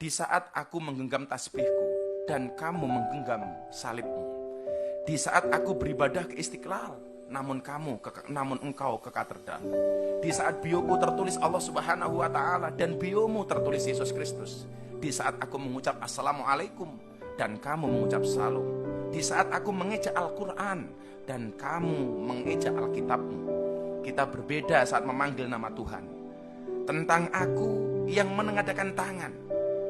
Di saat aku menggenggam tasbihku dan kamu menggenggam salibmu. Di saat aku beribadah ke Istiqlal, namun engkau ke katedral. Di saat bioku tertulis Allah Subhanahu wa Ta'ala dan biomu tertulis Yesus Kristus. Di saat aku mengucap Assalamualaikum dan kamu mengucap Salam. Di saat aku mengejak Al-Quran dan kamu mengejak Alkitabmu. Kita berbeda saat memanggil nama Tuhan. Tentang aku yang menengadakan tangan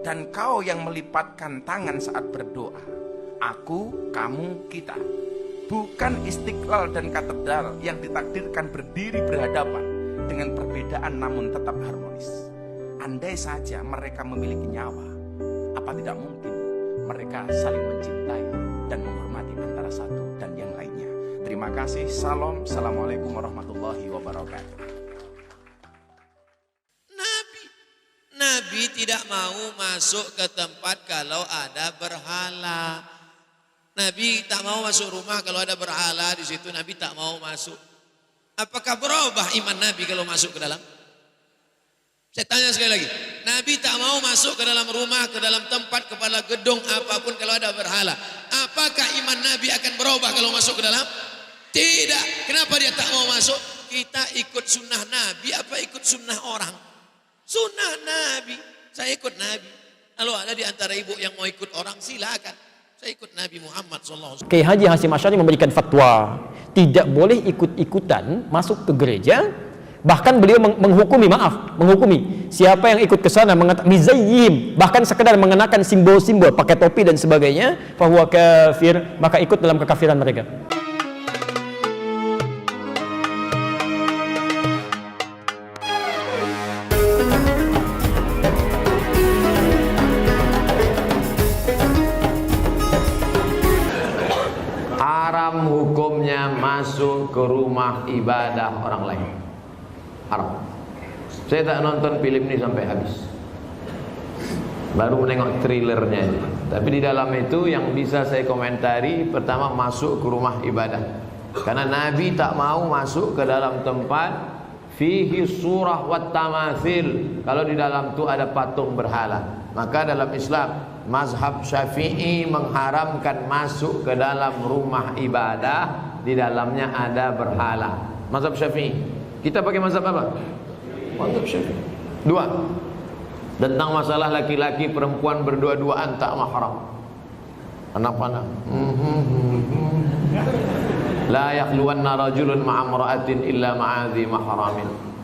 dan kau yang melipatkan tangan saat berdoa. Aku, kamu, kita. Bukan Istiqlal dan katedral yang ditakdirkan berdiri berhadapan dengan perbedaan namun tetap harmonis. Andai saja mereka memiliki nyawa, apa tidak mungkin mereka saling mencintai dan menghormati antara satu dan yang lainnya. Terima kasih. Salam. Assalamualaikum warahmatullahi wabarakatuh. Nabi tidak mau masuk ke tempat kalau ada berhala. Nabi tak mau masuk rumah kalau ada berhala di situ. Nabi tak mau masuk. Apakah berubah iman Nabi kalau masuk ke dalam? Saya tanya sekali lagi. Nabi tak mau masuk ke dalam rumah, ke dalam tempat, kepala gedung apapun kalau ada berhala. Apakah iman Nabi akan berubah kalau masuk ke dalam? Tidak. Kenapa dia tak mau masuk? Kita ikut sunnah Nabi apa ikut sunnah orang? Sunnah Nabi. Saya ikut Nabi. Kalau ada di antara ibu yang mau ikut orang, silakan. Saya ikut Nabi Muhammad SAW. Kiai Haji Hasyim Asy'ari memberikan fatwa tidak boleh ikut-ikutan masuk ke gereja. Bahkan beliau menghukumi siapa yang ikut ke sana mizayyim, bahkan sekedar mengenakan simbol-simbol, pakai topi dan sebagainya, fahuwa kafir, maka ikut dalam kekafiran mereka. Haram hukumnya masuk ke rumah ibadah orang lain. Haram. Saya tak nonton film ini sampai habis. Baru menengok trailernya. Tapi di dalam itu yang bisa saya komentari, pertama masuk ke rumah ibadah. Karena Nabi tak mau masuk ke dalam tempat fihi surah wat tamathil. Kalau di dalam itu ada patung berhala. Maka dalam Islam mazhab Syafi'i mengharamkan masuk ke dalam rumah ibadah di dalamnya ada berhala. Mazhab Syafi'i. Kita pakai mazhab apa? Mazhab Syafi'i. Dua. Tentang masalah laki-laki perempuan berdua-duaan tak mahram. Anak panah. La yakhluwanna rajulun ma'amra'atin illa ma'adhi mahramin.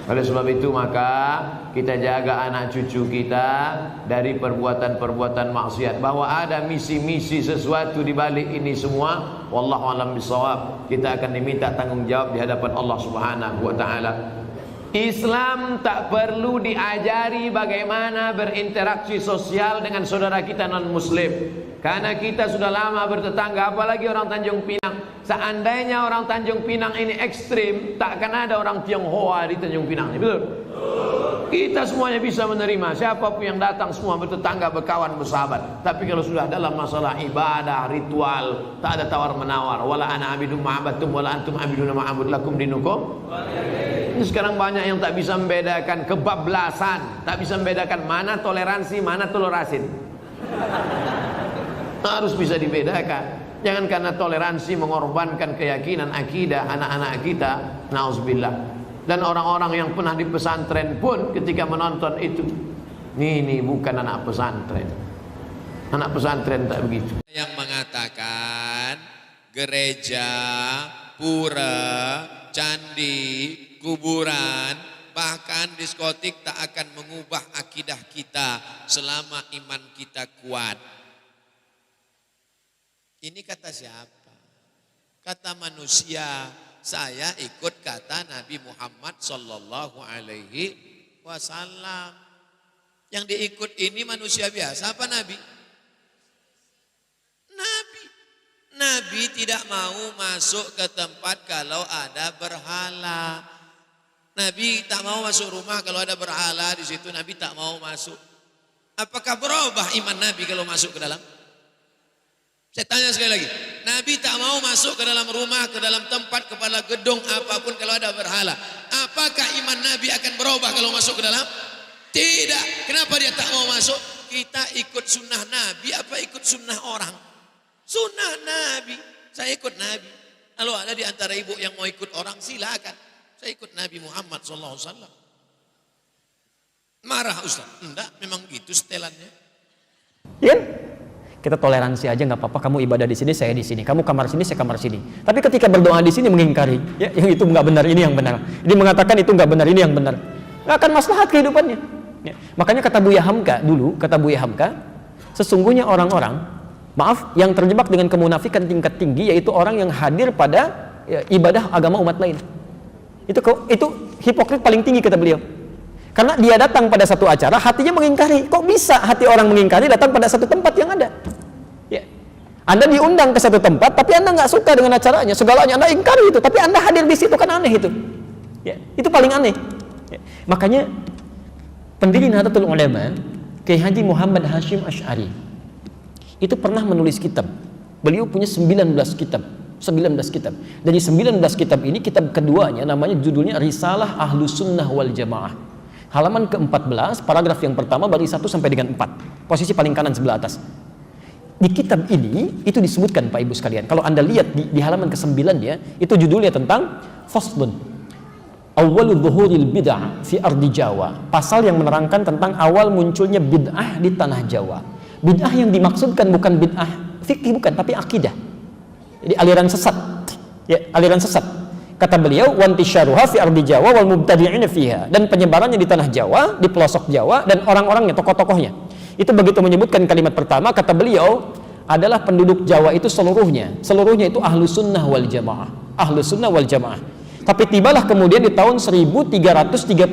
Oleh sebab itu maka kita jaga anak cucu kita dari perbuatan-perbuatan maksiat. Bahwa ada misi-misi sesuatu di balik ini semua, wallahu a'lam bishawab. Kita akan diminta tanggung jawab di hadapan Allah Subhanahu wa taala. Islam tak perlu diajari bagaimana berinteraksi sosial dengan saudara kita non muslim. Karena kita sudah lama bertetangga, apalagi orang Tanjung Pinang. Seandainya orang Tanjung Pinang ini ekstrim, tak akan ada orang Tionghoa di Tanjung Pinang, betul? Kita semuanya bisa menerima, siapapun yang datang semua bertetangga, berkawan, bersahabat. Tapi kalau sudah dalam masalah ibadah, ritual, tak ada tawar menawar. Wala ana abidum ma'abatum wala antum abiduna ma'abud lakum dinukum. Ini sekarang banyak yang tak bisa membedakan kebablasan, tak bisa membedakan mana toleransi, mana tolerasin. Harus bisa dibedakan. Jangan karena toleransi mengorbankan keyakinan akidah anak-anak kita. Nauzubillah. Dan orang-orang yang pernah di pesantren pun ketika menonton itu, ini bukan anak pesantren. Anak pesantren tak begitu. Yang mengatakan gereja, pura, candi, kuburan, bahkan diskotik tak akan mengubah akidah kita selama iman kita kuat. Ini kata siapa? Kata manusia. Saya ikut kata Nabi Muhammad sallallahu alaihi wasallam. Yang diikut ini manusia biasa apa Nabi? Nabi tidak mau masuk ke tempat kalau ada berhala. Nabi tak mau masuk rumah kalau ada berhala di situ. Nabi tak mau masuk. Apakah berubah iman Nabi kalau masuk ke dalam? Saya tanya sekali lagi. Nabi tak mau masuk ke dalam rumah, ke dalam tempat, kepala gedung apapun kalau ada berhala. Apakah iman Nabi akan berubah kalau masuk ke dalam? Tidak. Kenapa dia tak mau masuk? kita ikut sunnah Nabi apa ikut sunnah orang? Sunnah Nabi. Saya ikut Nabi. Kalau ada di antara ibu yang mau ikut orang, silakan. Saya ikut Nabi Muhammad SAW. Marah Ustaz? Enggak, memang gitu setelannya. Ya, kita toleransi aja, nggak apa-apa. Kamu ibadah di sini, saya di sini. Kamu kamar sini, saya kamar sini. Tapi ketika berdoa di sini mengingkari, ya, yang itu nggak benar, ini yang benar. Ini mengatakan itu nggak benar, ini yang benar. Nggak akan maslahat kehidupannya. Ya. Makanya kata Buya Hamka dulu, kata Buya Hamka, sesungguhnya orang-orang, maaf, yang terjebak dengan kemunafikan tingkat tinggi, yaitu orang yang hadir pada ya, ibadah agama umat lain. Itu hipokrit paling tinggi kata beliau. Karena dia datang pada satu acara, hatinya mengingkari. Kok bisa hati orang mengingkari datang pada satu tempat yang ada? Ya. Anda diundang ke satu tempat, tapi Anda nggak suka dengan acaranya, segalanya Anda ingkari itu, tapi Anda hadir di situ, kan aneh itu. Ya. Itu paling aneh. Ya. Makanya pendiri Nahdlatul Ulama, Kiai Haji Muhammad Hashim Asy'ari, itu pernah menulis kitab. Beliau punya 19 kitab. 19 kitab. Dari 19 kitab ini, kitab keduanya namanya judulnya Risalah Ahlus Sunnah wal Jamaah. Halaman ke-14, paragraf yang pertama, baris 1 sampai dengan 4. Posisi paling kanan sebelah atas. Di kitab ini, itu disebutkan Pak Ibu sekalian. Kalau Anda lihat di halaman ke-9 ya, itu judulnya tentang Faslun Awwalu Dhuhuril Bid'ah fi Ardi Jawa. Pasal yang menerangkan tentang awal munculnya bid'ah di tanah Jawa. Bid'ah yang dimaksudkan bukan bid'ah fikih, bukan, tapi akidah. Jadi aliran sesat. Ya, aliran sesat. Kata beliau, wantisyaruha fi ardi Jawa wal mubtadi'ina fiha, dan penyebarannya di tanah Jawa, di pelosok Jawa, dan orang-orangnya, tokoh-tokohnya. Itu begitu menyebutkan kalimat pertama, kata beliau, adalah penduduk Jawa itu seluruhnya itu ahlu sunnah wal jamaah, ahlu sunnah wal jamaah. Tapi tibalah kemudian di tahun 1330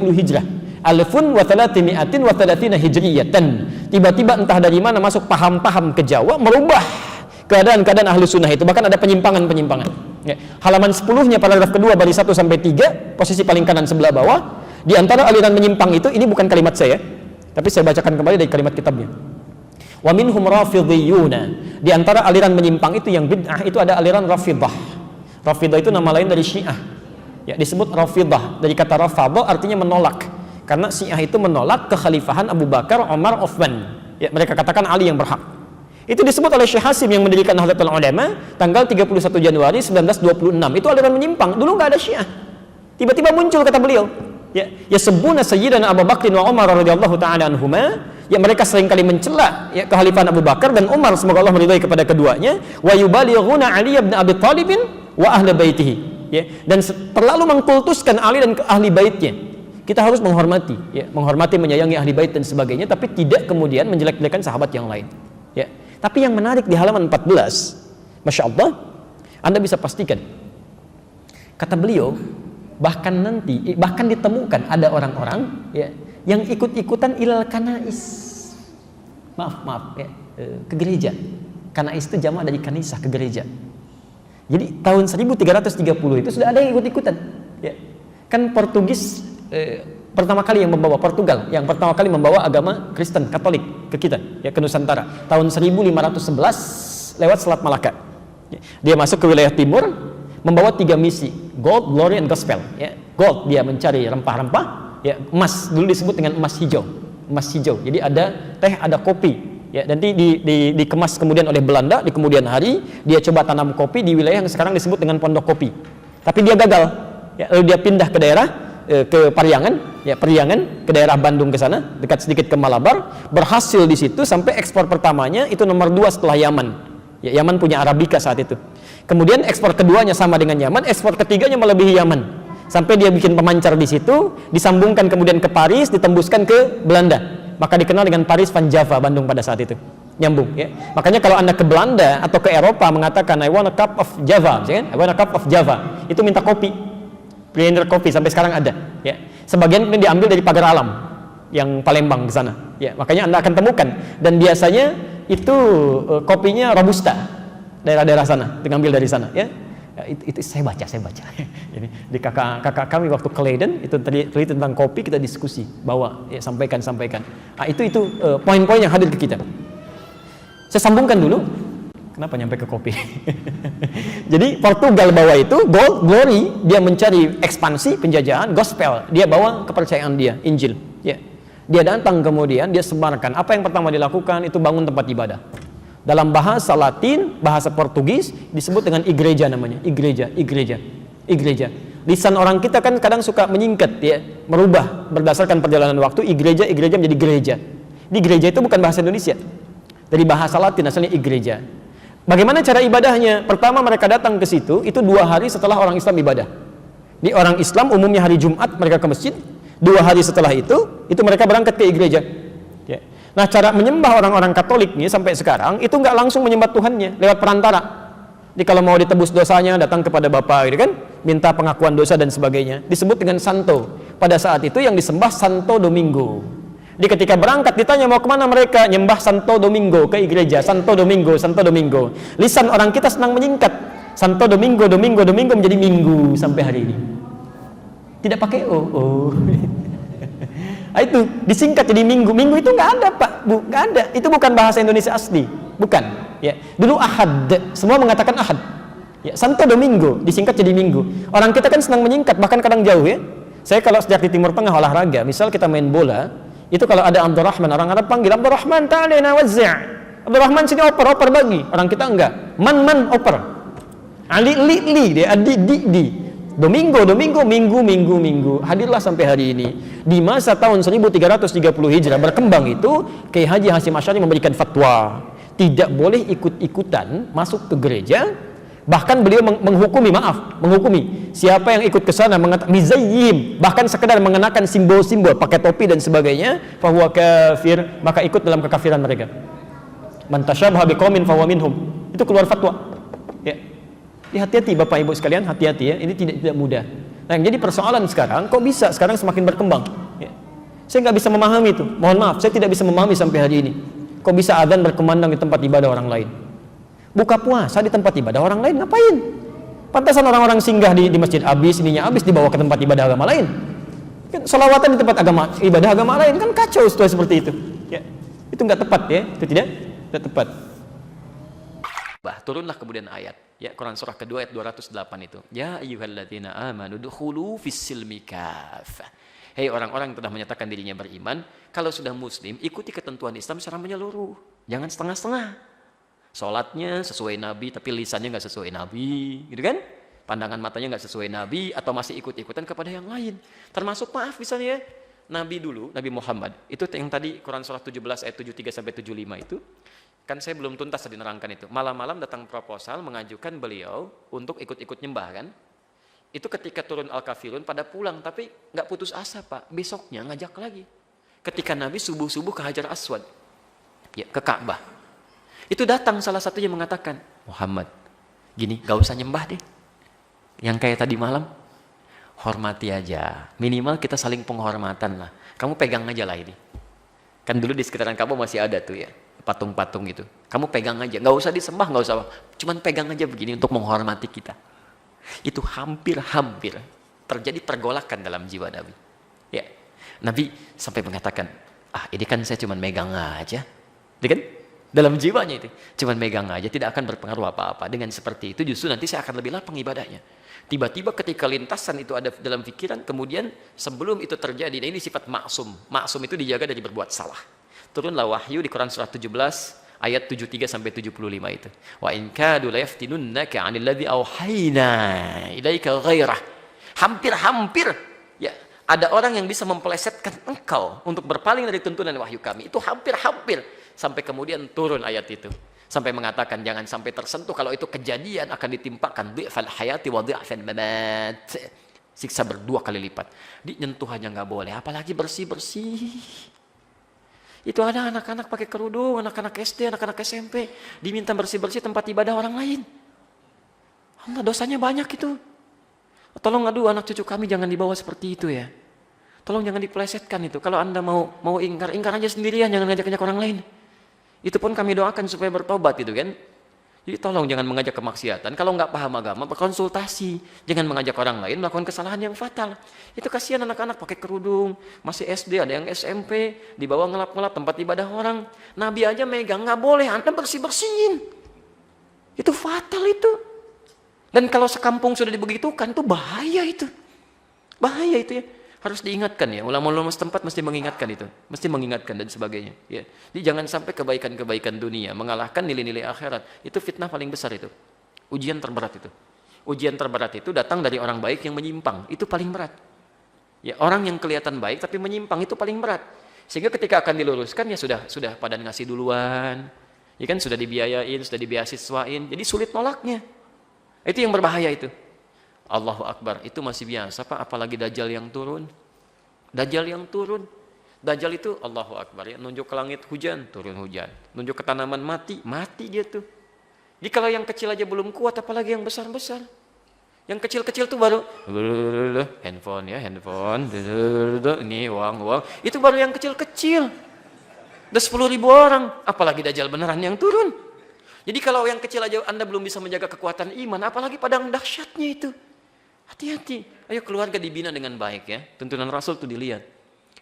Hijrah, alfun wa thalathimi'atin wa thalathina hijriyatan, tiba-tiba entah dari mana masuk paham-paham ke Jawa, merubah keadaan-keadaan ahlu sunnah itu, bahkan ada penyimpangan-penyimpangan. Ya. Halaman 10-nya paragraf kedua baris 1 sampai 3, posisi paling kanan sebelah bawah. Di antara aliran menyimpang itu, ini bukan kalimat saya, tapi saya bacakan kembali dari kalimat kitabnya. Wa minhum rafidhiyuna. Di antara aliran menyimpang itu yang bid'ah itu ada aliran Rafidah. Rafidah itu nama lain dari Syiah. Ya, disebut Rafidah dari kata rafadha, artinya menolak. Karena Syiah itu menolak kekhalifahan Abu Bakar, Umar, Uthman. Ya, mereka katakan Ali yang berhak. Itu disebut oleh Syekh Hasim yang mendirikan Nahdlatul Ulama tanggal 31 Januari 1926. Itu aliran menyimpang. Dulu nggak ada Syiah. Tiba-tiba muncul kata beliau. Ya sebuna Sayyidina Abu Bakr wa Umar radhiyallahu taala anhuma. Ya, mereka seringkali mencela ya kekhalifahan Abu Bakar dan Umar, semoga Allah meridai kepada keduanya. Wa yubalighuna Ali bin Abi Thalib wa ahli baitihi. Ya, dan terlalu mengkultuskan Ali dan ahli baitnya. Kita harus menghormati, ya, menghormati, menyayangi ahli bait dan sebagainya, tapi tidak kemudian menjelek-jelekan sahabat yang lain. Ya. Tapi yang menarik di halaman 14, Masya Allah, Anda bisa pastikan, kata beliau, bahkan ditemukan ada orang-orang ya, yang ikut-ikutan ilal kanais, maaf ya, ke gereja. Kanais itu jamak dari kanisah, ke gereja. Jadi tahun 1330 itu sudah ada yang ikut-ikutan. Ya. Kan Portugis pertama kali yang membawa, Portugal yang pertama kali membawa agama Kristen Katolik ke kita, ya, ke Nusantara tahun 1511 lewat Selat Malaka. Ya. Dia masuk ke wilayah timur membawa 3 misi, gold, glory, and gospel. Ya. Gold, dia mencari rempah-rempah, ya. Emas, dulu disebut dengan emas hijau. Jadi ada teh, ada kopi, ya. Nanti dikemas kemudian oleh Belanda di kemudian hari. Dia coba tanam kopi di wilayah yang sekarang disebut dengan Pondok Kopi, tapi dia gagal. Ya. Lalu dia pindah ke daerah ke Pariangan, ya, Periangan, ke daerah Bandung ke sana, dekat sedikit ke Malabar, berhasil di situ sampai ekspor pertamanya itu nomor 2 setelah Yaman. Ya, Yaman punya Arabica saat itu. Kemudian ekspor keduanya sama dengan Yaman, ekspor ketiganya melebihi Yaman. Sampai dia bikin pemancar di situ, disambungkan kemudian ke Paris, ditembuskan ke Belanda. Maka dikenal dengan Paris Van Java, Bandung pada saat itu. Nyambung, ya. Makanya kalau Anda ke Belanda atau ke Eropa mengatakan I want a cup of Java, I want a cup of Java, itu minta kopi. Blender kopi sampai sekarang ada, ya. Sebagian ini diambil dari Pagar Alam yang Palembang di sana, ya. Makanya Anda akan temukan, dan biasanya itu kopinya Robusta, daerah-daerah sana diambil dari sana, ya. Itu saya baca. Ini di kakak kami waktu ke Leiden itu teliti tentang kopi, kita diskusi, bawa, ya, sampaikan. Nah, itu poin-poin yang hadir ke kita. Saya sambungkan dulu. Kenapa nyampe ke kopi? Jadi Portugal bawa itu gold, glory, dia mencari ekspansi penjajahan, gospel, dia bawa kepercayaan dia, Injil. Ya. Dia datang kemudian dia sebarkan. Apa yang pertama dilakukan itu bangun tempat ibadah. Dalam bahasa Latin, bahasa Portugis disebut dengan igreja namanya. Igreja. Lisan orang kita kan kadang suka menyingkat ya, merubah berdasarkan perjalanan waktu. Igreja menjadi gereja. Di gereja itu bukan bahasa Indonesia. Dari bahasa Latin asalnya igreja. Bagaimana cara ibadahnya? Pertama mereka datang ke situ itu 2 hari setelah orang Islam ibadah. Di orang Islam umumnya hari Jumat mereka ke masjid. 2 hari setelah itu mereka berangkat ke gereja. Ya. Nah, cara menyembah orang-orang Katolik nih sampai sekarang itu nggak langsung menyembah Tuhannya lewat perantara. Jadi kalau mau ditebus dosanya datang kepada Bapa, gitu kan, minta pengakuan dosa dan sebagainya. Disebut dengan Santo. Pada saat itu yang disembah Santo Domingo. Jadi ketika berangkat ditanya mau kemana mereka, nyembah Santo Domingo ke gereja. Santo Domingo. Lisan orang kita senang menyingkat. Santo Domingo menjadi Minggu sampai hari ini. Tidak pakai o. Itu disingkat jadi Minggu. Minggu itu nggak ada Pak, nggak ada. Itu bukan bahasa Indonesia asli, bukan. Ya, dulu Ahad, semua mengatakan Ahad. Ya, Santo Domingo disingkat jadi Minggu. Orang kita kan senang menyingkat, bahkan kadang jauh ya. Saya kalau sejak di Timur Tengah olahraga, misal kita main bola, itu kalau ada Abdurrahman, orang Arab panggil Abdurrahman, ta'alina wazzi'. Abdurrahman sini oper bagi. Orang kita enggak. Man oper. Ali li dia di. Domingo, minggu. Hadirlah sampai hari ini. Di masa tahun 1330 Hijrah berkembang itu, Kiai Haji Hasyim Asy'ari memberikan fatwa, tidak boleh ikut-ikutan masuk ke gereja. Bahkan beliau menghukumi siapa yang ikut ke sana mizayyim, bahkan sekedar mengenakan simbol-simbol, pakai topi dan sebagainya, fahuwa kafir, maka ikut dalam kekafiran mereka. Man tasyabaha biqaumin fahuwa minhum. Itu keluar fatwa. Ya. Hati-hati Bapak Ibu sekalian, hati-hati ya, ini tidak mudah. Nah, yang jadi persoalan sekarang, kok bisa sekarang semakin berkembang? Ya. Saya nggak bisa memahami itu. Mohon maaf, saya tidak bisa memahami sampai hari ini. Kok bisa adzan berkumandang di tempat ibadah orang lain? Buka puasa di tempat ibadah orang lain, ngapain? Pantasan orang-orang singgah di masjid habis, ininya habis dibawa ke tempat ibadah agama lain. Kan sholawatan di tempat ibadah agama lain, kan kacau situasi seperti itu. Ya. Itu nggak tepat ya, itu tidak tepat. Turunlah kemudian ayat ya, Quran surah kedua ayat 208 itu, ya ayyuhalladzina amanu dukhulu fis-silmi kafah. Hei orang-orang yang telah menyatakan dirinya beriman, kalau sudah muslim ikuti ketentuan Islam secara menyeluruh, jangan setengah-setengah. Sholatnya sesuai Nabi tapi lisannya nggak sesuai Nabi, gitu kan? Pandangan matanya nggak sesuai Nabi, atau masih ikut-ikutan kepada yang lain. Termasuk maaf misalnya Nabi dulu, Nabi Muhammad itu yang tadi Quran surah 17 ayat 73 sampai 75 itu. Kan saya belum tuntas tadi nerangkan itu. Malam-malam datang proposal mengajukan beliau untuk ikut-ikut nyembah kan. Itu ketika turun Al-Kafirun pada pulang, tapi nggak putus asa Pak. Besoknya ngajak lagi. Ketika Nabi subuh-subuh ke Hajar Aswad, ya ke Ka'bah. Itu datang salah satunya mengatakan, Muhammad, gini, gak usah nyembah deh. Yang kayak tadi malam, hormati aja. Minimal kita saling penghormatan lah. Kamu pegang aja lah ini. Kan dulu di sekitaran Ka'bah masih ada tuh ya. Patung-patung itu, kamu pegang aja, nggak usah disembah, nggak usah, cuman pegang aja begini untuk menghormati kita. Itu hampir terjadi pergolakan dalam jiwa Nabi. Ya, Nabi sampai mengatakan, ini kan saya cuman megang aja, ya kan? Dalam jiwanya itu, cuman megang aja, tidak akan berpengaruh apa-apa. Dengan seperti itu justru nanti saya akan lebih lapang ibadahnya. Tiba-tiba ketika lintasan itu ada dalam pikiran, kemudian sebelum itu terjadi, nah ini sifat maksum. Maksum itu dijaga dari berbuat salah. Turunlah wahyu di Quran surah 17 ayat 73 sampai 75 itu. Wa in kadu la yaftinunnaka 'anil ladzi auhayna ilaika ghairah. Hampir ya, ada orang yang bisa mempelesetkan engkau untuk berpaling dari tuntunan wahyu kami. Itu hampir sampai kemudian turun ayat itu. Sampai mengatakan jangan sampai tersentuh, kalau itu kejadian akan ditimpakan dhi'fal hayati wa dhi'fal mamat. Siksa berdua kali lipat. Nyentuhannya nggak boleh, apalagi bersih-bersih. Itu ada anak-anak pakai kerudung, anak-anak SD, anak-anak SMP, diminta bersih-bersih tempat ibadah orang lain. Allah, dosanya banyak itu. Tolong aduh anak cucu kami jangan dibawa seperti itu ya. Tolong jangan dipelesetkan itu. Kalau Anda mau ingkar aja sendirian, jangan ngajak-ngajak orang lain. Itu pun kami doakan supaya bertobat itu kan. Jadi tolong jangan mengajak kemaksiatan. Kalau nggak paham agama, berkonsultasi. Jangan mengajak orang lain melakukan kesalahan yang fatal. Itu kasihan anak-anak pakai kerudung, masih SD, ada yang SMP, dibawa ngelap-ngelap tempat ibadah orang. Nabi aja megang, nggak boleh, Anda bersih-bersihin. Itu fatal itu. Dan kalau sekampung sudah dibegitukan, itu bahaya itu. Bahaya itu ya. Harus diingatkan ya, ulama-ulama setempat mesti mengingatkan itu, mesti mengingatkan dan sebagainya. Ya. Jadi jangan sampai kebaikan-kebaikan dunia mengalahkan nilai-nilai akhirat. Itu fitnah paling besar itu, ujian terberat itu. Ujian terberat itu datang dari orang baik yang menyimpang, itu paling berat. Ya, orang yang kelihatan baik tapi menyimpang itu paling berat. Sehingga ketika akan diluruskan ya sudah pada ngasih duluan, ya kan sudah dibiayain, sudah dibeasiswain, jadi sulit nolaknya. Itu yang berbahaya itu. Allahu Akbar, itu masih biasa Pak, apalagi Dajjal yang turun. Dajjal yang turun. Dajjal itu Allahu Akbar ya, nunjuk ke langit hujan, turun hujan. Nunjuk ke tanaman mati, mati dia tuh. Jadi kalau yang kecil aja belum kuat, apalagi yang besar-besar. Yang kecil-kecil tuh baru handphone ya, handphone. Ini uang. Itu baru yang kecil-kecil. Udah 10.000 orang, apalagi Dajjal beneran yang turun. Jadi kalau yang kecil aja Anda belum bisa menjaga kekuatan iman, apalagi padang dahsyatnya itu. Hati-hati. Ayo keluarga dibina dengan baik ya. Tuntunan Rasul itu dilihat.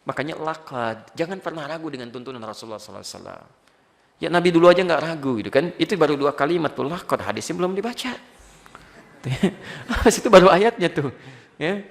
Makanya lakad. Jangan pernah ragu dengan tuntunan Rasulullah SAW. Ya Nabi dulu aja nggak ragu gitu kan. Itu baru 2 kalimat tuh lakad. Hadisnya belum dibaca. Itu baru ayatnya tuh. Ya.